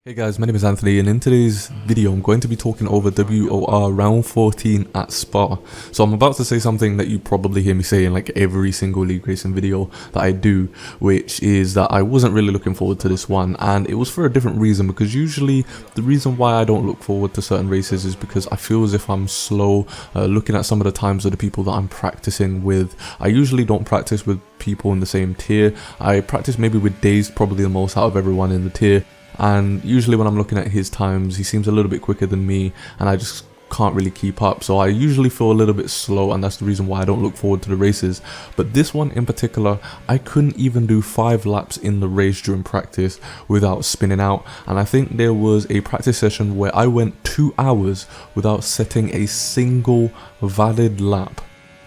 Hey guys, my name is Anthony, and in today's video I'm going to be talking over WOR round 14 at Spa. So I'm about to say something that you probably hear me say in like every single league racing video that I do, which is that I wasn't really looking forward to this one, and it was for a different reason. Because usually the reason why I don't look forward to certain races is because I feel as if I'm slow. Looking at some of the times of the people that I'm practicing with, I usually don't practice with people in the same tier. I practice maybe with Dazed probably the most out of everyone in the tier. And usually when I'm looking at his times, he seems a little bit quicker than me, and I just can't really keep up. So I usually feel a little bit slow, and that's the reason why I don't look forward to the races. But this one in particular, I couldn't even do 5 laps in the race during practice without spinning out. And I think there was a practice session where I went 2 hours without setting a single valid lap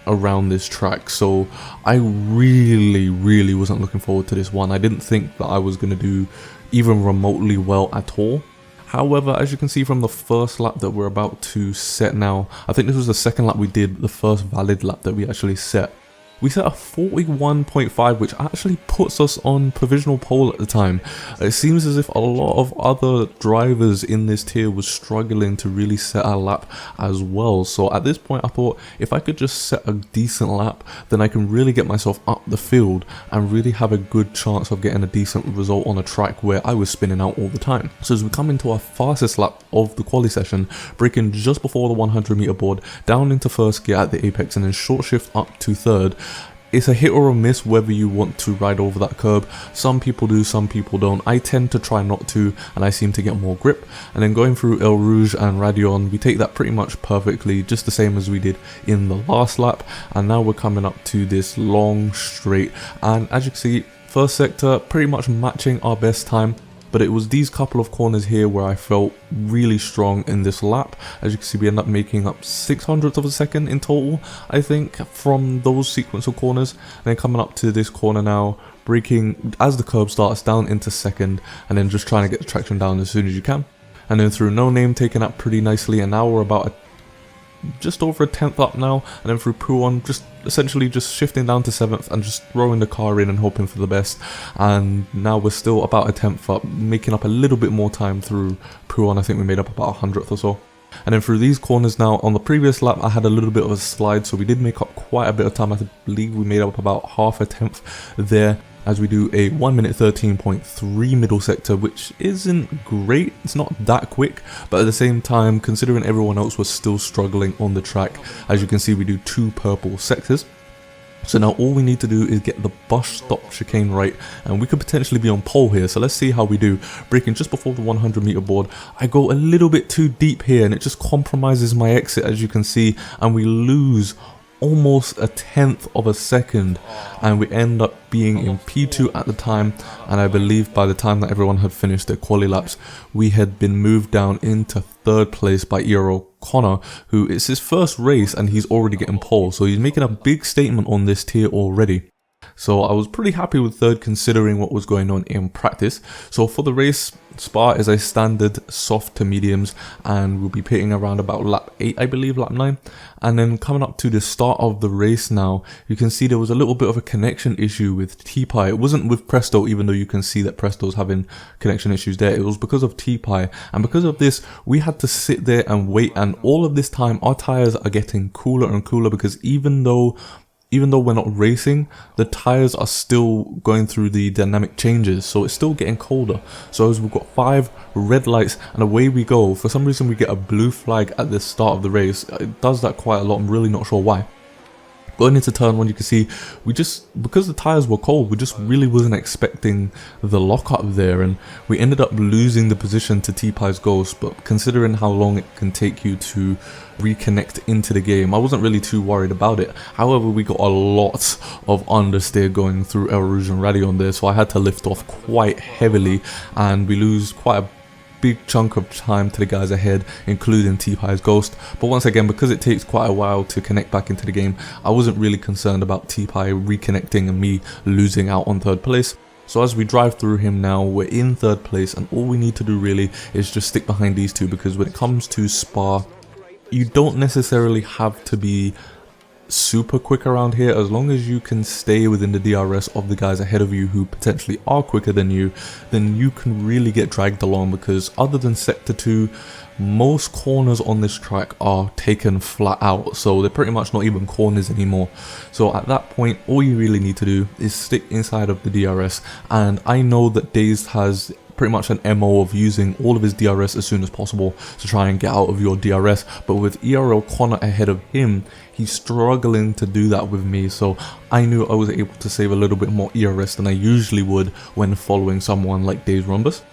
around this track. So I really wasn't looking forward to this one. I didn't think that I was going to do even remotely well at all. However, as you can see from the first lap that we're about to set now, I think this was the second lap we did, the first valid lap that we actually set. We set a 41.5, which actually puts us on provisional pole at the time. It seems as if a lot of other drivers in this tier was struggling to really set a lap as well. So at this point I thought, if I could just set a decent lap, then I can really get myself up the field and really have a good chance of getting a decent result on a track where I was spinning out all the time. So as we come into our fastest lap of the quali session, braking just before the 100 meter board, down into first gear at the apex, and then short shift up to third. It's a hit or a miss whether you want to ride over that curb. Some people do, some people don't. I tend to try not to, and I seem to get more grip. And then going through El Rouge and Radion, we take that pretty much perfectly, just the same as we did in the last lap. And now we're coming up to this long straight, and as you can see, first sector pretty much matching our best time. But it was these couple of corners here where I felt really strong in this lap. As you can see, we end up making up 600ths of a second in total, I think, from those sequence of corners. And then coming up to this corner now, braking as the curb starts down into second, and then just trying to get the traction down as soon as you can. And then through No Name, taking up pretty nicely, and now we're about just over a 10th up now, and then through Puon, just essentially just shifting down to 7th and just throwing the car in and hoping for the best. And now we're still about a 10th up, making up a little bit more time through Puon. I think we made up about 100th or so. And then through these corners now, on the previous lap I had a little bit of a slide, so we did make up quite a bit of time. I believe we made up about half a 10th there, as we do a 1 minute 13.3 middle sector, which isn't great. It's not that quick, but at the same time, considering everyone else was still struggling on the track, as you can see, we do 2 purple sectors. So now all we need to do is get the bus stop chicane right, and we could potentially be on pole here. So let's see how we do. Braking just before the 100 meter board, I go a little bit too deep here, and it just compromises my exit, as you can see, and we lose almost a 10th of a second, and we end up being in P2 at the time. And I believe by the time that everyone had finished their quali laps, we had been moved down into 3rd place by Eero Connor, who it's his first race and he's already getting pole, so he's making a big statement on this tier already. So I was pretty happy with 3rd considering what was going on in practice. So for the race, Spa is a standard soft to mediums, and we'll be pitting around about lap 8, I believe, lap 9. And then coming up to the start of the race now, you can see there was a little bit of a connection issue with T-Pie. It wasn't with Presto, even though you can see that Presto's having connection issues there. It was because of T-Pie, and because of this, we had to sit there and wait. And all of this time, our tires are getting cooler and cooler, because even though we're not racing, the tires are still going through the dynamic changes, so it's still getting colder. So as we've got 5 red lights and away we go, for some reason we get a blue flag at the start of the race. It does that quite a lot, I'm really not sure why. Going into turn 1, you can see because the tires were cold, we just really wasn't expecting the lockup there, and we ended up losing the position to T-Pie's Ghost. But considering how long it can take you to reconnect into the game, I wasn't really too worried about it. However, we got a lot of understeer going through El Rouge and Radion there, so I had to lift off quite heavily, and we lose quite a big chunk of time to the guys ahead, including T-Pie's Ghost. But once again, because it takes quite a while to connect back into the game, I wasn't really concerned about T-Pie reconnecting and me losing out on 3rd place. So as we drive through him now, we're in 3rd place, and all we need to do really is just stick behind these 2, because when it comes to Spa, you don't necessarily have to be super quick around here. As long as you can stay within the DRS of the guys ahead of you who potentially are quicker than you, then you can really get dragged along, because other than sector 2, most corners on this track are taken flat out, so they're pretty much not even corners anymore. So at that point, all you really need to do is stick inside of the DRS, and I know that Dazed has pretty much an MO of using all of his DRS as soon as possible to try and get out of your DRS, but with ERL Connor ahead of him, he's struggling to do that with me, so I knew I was able to save a little bit more ERS than I usually would when following someone like Dazed Rhombus.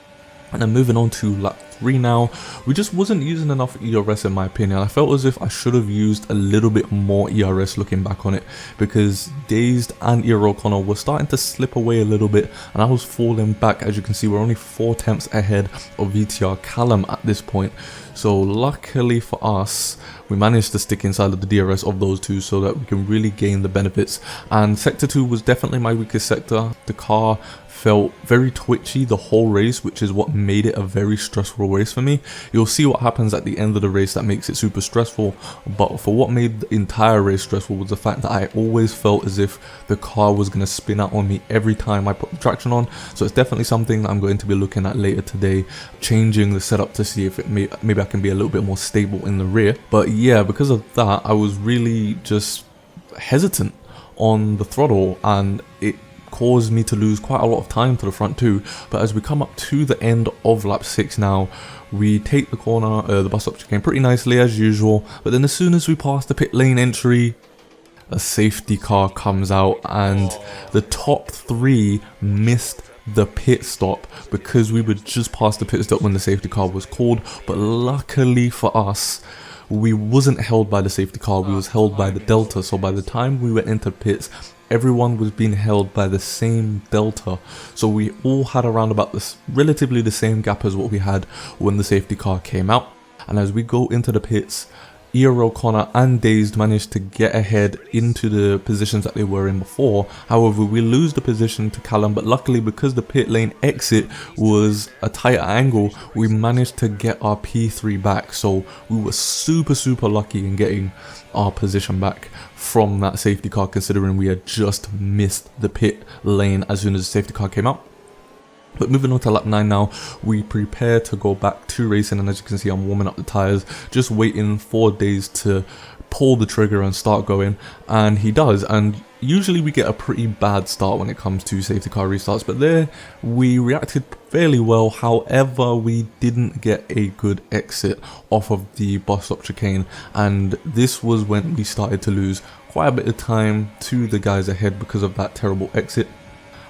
And then moving on to lap 3 now, we just wasn't using enough ERS in my opinion. I felt as if I should have used a little bit more ERS looking back on it, because Dazed and ERL Connor were starting to slip away a little bit, and I was falling back. As you can see, we're only 4 tenths ahead of VTR Callum at this point. So luckily for us, we managed to stick inside of the DRS of those two so that we can really gain the benefits. And sector 2 was definitely my weakest sector. The car felt very twitchy the whole race, which is what made it a very stressful race for me. You'll see what happens at the end of the race that makes it super stressful, but for what made the entire race stressful was the fact that I always felt as if the car was going to spin out on me every time I put the traction on. So it's definitely something that I'm going to be looking at later today, changing the setup to see if it maybe I can be a little bit more stable in the rear. But yeah, because of that, I was really just hesitant on the throttle, and it caused me to lose quite a lot of time to the front too. But as we come up to the end of lap 6 now, we take the corner, the bus stop chicane pretty nicely as usual, but then as soon as we pass the pit lane entry, a safety car comes out, and the top 3 missed the pit stop because we were just past the pit stop when the safety car was called. But luckily for us, we wasn't held by the safety car, we was held by the Delta. So by the time we went into pits, everyone was being held by the same Delta, so we all had around about this relatively the same gap as what we had when the safety car came out. And as we go into the pits, ERL Connor and Dazed managed to get ahead into the positions that they were in before. However, we lose the position to Callum, but luckily because the pit lane exit was a tighter angle, we managed to get our P3 back. So we were super lucky in getting our position back from that safety car, considering we had just missed the pit lane as soon as the safety car came out. But moving on to lap 9 now, we prepare to go back to racing, and as you can see, I'm warming up the tyres, just waiting for Dazed to pull the trigger and start going, and he does. And usually we get a pretty bad start when it comes to safety car restarts, but there we reacted fairly well. However, we didn't get a good exit off of the bus stop chicane, and this was when we started to lose quite a bit of time to the guys ahead because of that terrible exit.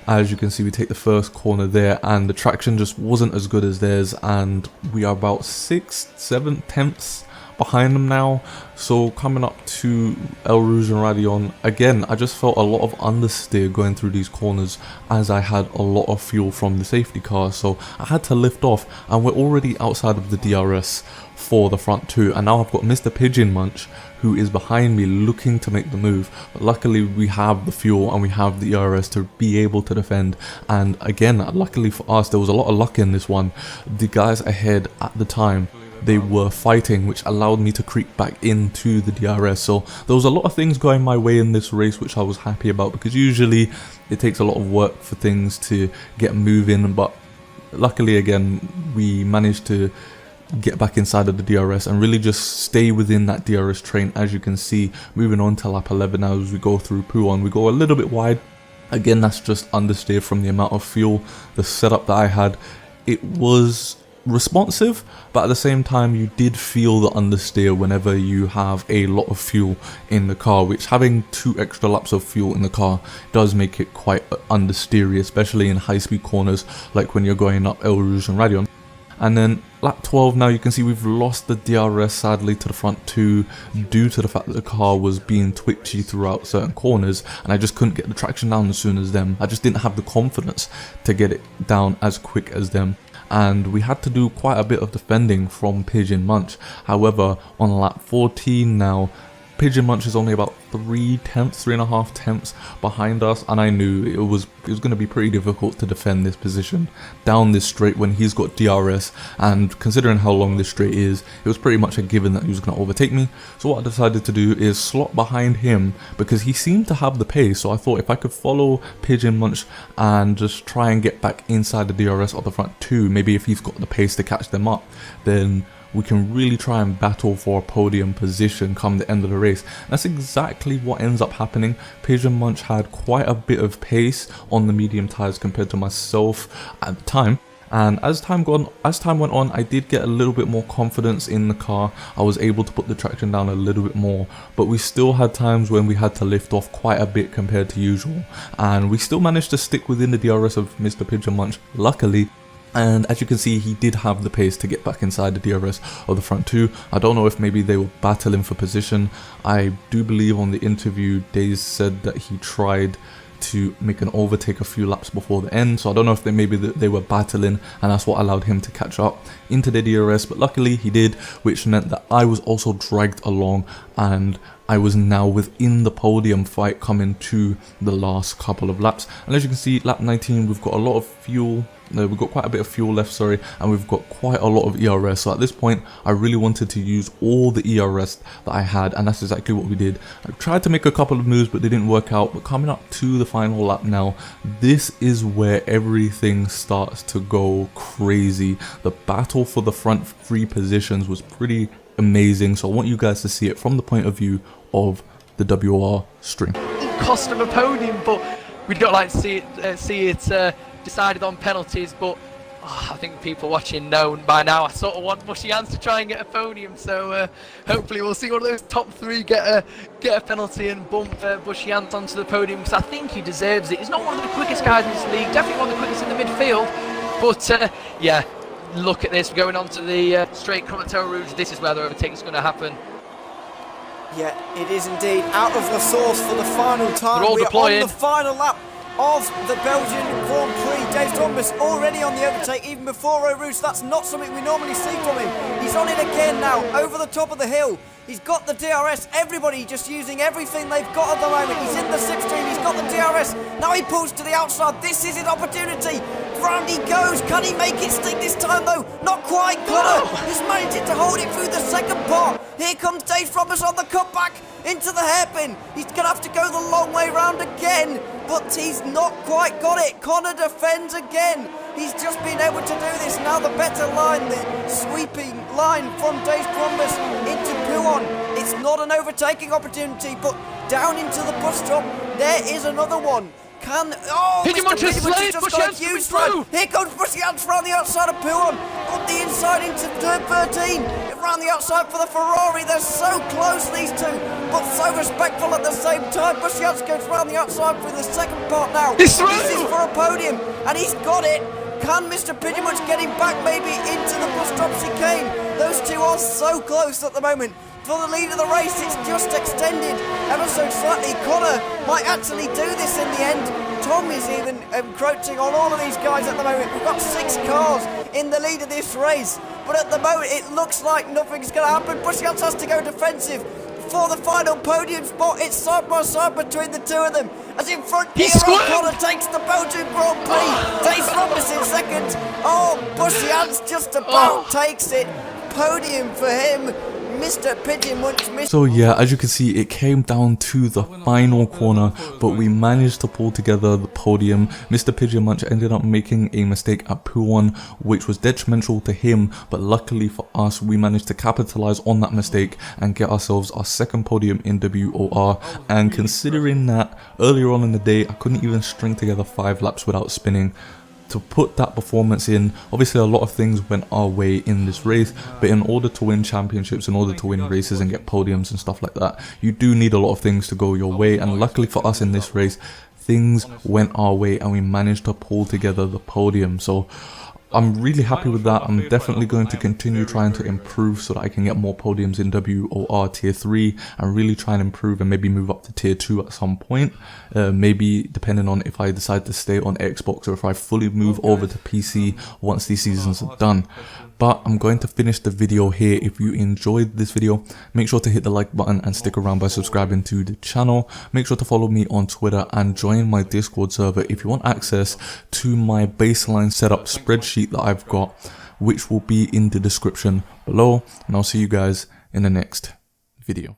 As you can see, we take the first corner there, and the traction just wasn't as good as theirs, and we are about 6-7 tenths behind them now. So coming up to El Rouge and Radion, again, I just felt a lot of understeer going through these corners as I had a lot of fuel from the safety car. So I had to lift off, and we're already outside of the DRS for the front 2, and now I've got Mr. Pigeon Munch who is behind me looking to make the move. But luckily we have the fuel and we have the ERS to be able to defend, and again, luckily for us, there was a lot of luck in this one. The guys ahead at the time, they were fighting, which allowed me to creep back into the DRS. So there was a lot of things going my way in this race, which I was happy about, because usually it takes a lot of work for things to get moving, but luckily again we managed to get back inside of the DRS and really just stay within that DRS train. As you can see, moving on to lap 11 now, as we go through Pouon, we go a little bit wide. Again, that's just understeer from the amount of fuel. The setup that I had, it was responsive, but at the same time you did feel the understeer whenever you have a lot of fuel in the car, which having 2 extra laps of fuel in the car does make it quite understeery, especially in high-speed corners like when you're going up El Rouge and Radion. And then lap 12 now, you can see we've lost the DRS sadly to the front 2 due to the fact that the car was being twitchy throughout certain corners, and I just couldn't get the traction down as soon as them. I just didn't have the confidence to get it down as quick as them, and we had to do quite a bit of defending from Pigeon Munch. However, on lap 14 now, Pigeon Munch is only about 3.5 tenths behind us, and I knew it was going to be pretty difficult to defend this position down this straight when he's got DRS, and considering how long this straight is, it was pretty much a given that he was going to overtake me. So what I decided to do is slot behind him because he seemed to have the pace, so I thought if I could follow Pigeon Munch and just try and get back inside the DRS at the front too, maybe if he's got the pace to catch them up, then we can really try and battle for a podium position come the end of the race. That's exactly what ends up happening. Pigeon Munch had quite a bit of pace on the medium tyres compared to myself at the time. And as time went on, I did get a little bit more confidence in the car. I was able to put the traction down a little bit more, but we still had times when we had to lift off quite a bit compared to usual. And we still managed to stick within the DRS of Mr. Pigeon Munch, luckily. And as you can see, he did have the pace to get back inside the DRS of the front two. I don't know if maybe they were battling for position. I do believe on the interview, Days said that he tried to make an overtake a few laps before the end, so I don't know if maybe they were battling and that's what allowed him to catch up into the DRS, but luckily he did, which meant that I was also dragged along and I was now within the podium fight coming to the last couple of laps. And as you can see, lap 19, we've got a lot of fuel. We've got quite a bit of fuel left, sorry, and we've got quite a lot of ERS. So at this point, I really wanted to use all the ERS that I had, and that's exactly what we did. I tried to make a couple of moves, but they didn't work out. But coming up to the final lap now, this is where everything starts to go crazy. The battle for the front three positions was pretty amazing, so I want you guys to see it from the point of view of the WOR string. Cost of a podium, but we don't like to see it decided on penalties, but I think people watching know by now I sort of want BushiAntz to try and get a podium, so hopefully we'll see one of those top three get a penalty and bump BushiAntz onto the podium, because I think he deserves it. He's not one of the quickest guys in this league, definitely one of the quickest in the midfield, but yeah, look at this, going on to the straight Chromatel Rouge. This is where the overtake is going to happen. Yeah, it is indeed out of the source for the final time. We're all deploying. On the final lap of the Belgian Grand Prix. Dave Thomas already on the overtake even before Eau Rouge. That's not something we normally see from him. He's on it again now, over the top of the hill. He's got the DRS. Everybody just using everything they've got at the moment. He's in the slipstream. He's got the DRS. Now he pulls to the outside. This is his opportunity. Round he goes. Can he make it stick this time though? Not quite. Connor has managed to hold it through the second part. Here comes Dave Thomas on the cutback into the hairpin. He's going to have to go the long way round again, but he's not quite got it. Connor defends again. He's just been able to do this. Now the better line, the sweeping line from Dave Thomas into Pouon. It's not an overtaking opportunity, but down into the bus stop, there is another one. Pigeon Munch has slayed BushiAntz coming through. Here comes BushiAntz around the outside of Pouon, on the inside into turn 13, around the outside for the Ferrari. They're so close, these two, but so respectful at the same time. BushiAntz goes around the outside for the second part now. This is for a podium, and he's got it. Can Mr. Pigeon Munch get him back maybe into the bus stop chicane? Those two are so close at the moment. For the lead of the race, it's just extended ever so slightly. Connor might actually do this in the end. Tom is even encroaching on all of these guys at the moment. We've got 6 cars in the lead of this race, but at the moment it looks like nothing's going to happen. BushiAntz has to go defensive for the final podium spot. It's side by side between the two of them. As in front here, Connor takes the Belgian Grand Prix. Dave Thomas in second. Oh, BushiAntz just about takes it. Podium for him. Mr. Pigeon Munch missed. So yeah, as you can see, it came down to the final corner, but we managed to pull together the podium. Mr. Pigeon Munch ended up making a mistake at Pouon, which was detrimental to him, but luckily for us, we managed to capitalize on that mistake and get ourselves our second podium in WOR. And considering that earlier on in the day, I couldn't even string together 5 laps without spinning, to put that performance in, obviously a lot of things went our way in this race, but in order to win championships, in order to win races and get podiums and stuff like that, you do need a lot of things to go your way, and luckily for us in this race, things went our way and we managed to pull together the podium. So I'm really happy with that. I'm definitely going to continue trying to improve so that I can get more podiums in WOR Tier 3 and really try and improve and maybe move up to Tier 2 at some point. Maybe depending on if I decide to stay on Xbox or if I fully move over to PC once these seasons are done. But I'm going to finish the video here. If you enjoyed this video, make sure to hit the like button and stick around by subscribing to the channel. Make sure to follow me on Twitter and join my Discord server if you want access to my baseline setup spreadsheet that I've got, which will be in the description below. And I'll see you guys in the next video.